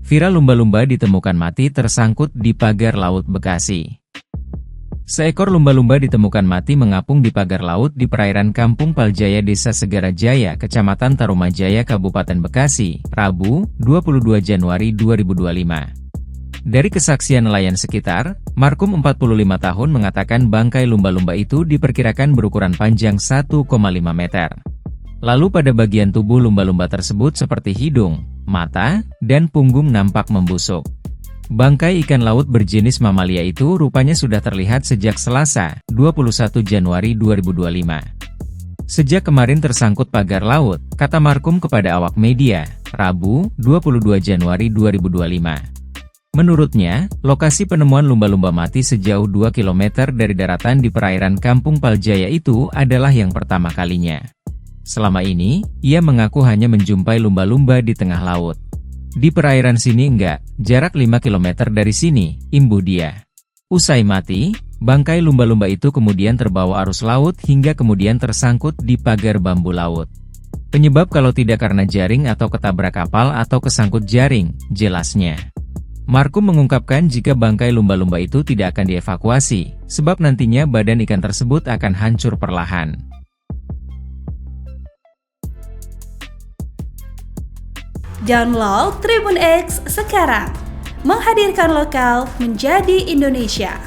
Viral lumba-lumba ditemukan mati tersangkut di pagar laut Bekasi. Seekor lumba-lumba ditemukan mati mengapung di pagar laut di perairan Kampung Paljaya Desa Segara Jaya, Kecamatan Tarumajaya, Kabupaten Bekasi, Rabu, 22 Januari 2025. Dari kesaksian nelayan sekitar, Markum 45 tahun mengatakan bangkai lumba-lumba itu diperkirakan berukuran panjang 1,5 meter. Lalu pada bagian tubuh lumba-lumba tersebut seperti hidung, mata, dan punggung nampak membusuk. Bangkai ikan laut berjenis mamalia itu rupanya sudah terlihat sejak Selasa, 21 Januari 2025. Sejak kemarin tersangkut pagar laut, kata Markum kepada awak media, Rabu, 22 Januari 2025. Menurutnya, lokasi penemuan lumba-lumba mati sejauh 2 km dari daratan di perairan Kampung Paljaya itu adalah yang pertama kalinya. Selama ini, ia mengaku hanya menjumpai lumba-lumba di tengah laut. Di perairan sini enggak, jarak 5 km dari sini, imbuh dia. Usai mati, bangkai lumba-lumba itu kemudian terbawa arus laut hingga kemudian tersangkut di pagar bambu laut. Penyebab kalau tidak karena jaring atau ketabrak kapal atau kesangkut jaring, jelasnya. Markum mengungkapkan jika bangkai lumba-lumba itu tidak akan dievakuasi, sebab nantinya badan ikan tersebut akan hancur perlahan. Download Tribun X sekarang, menghadirkan lokal menjadi Indonesia.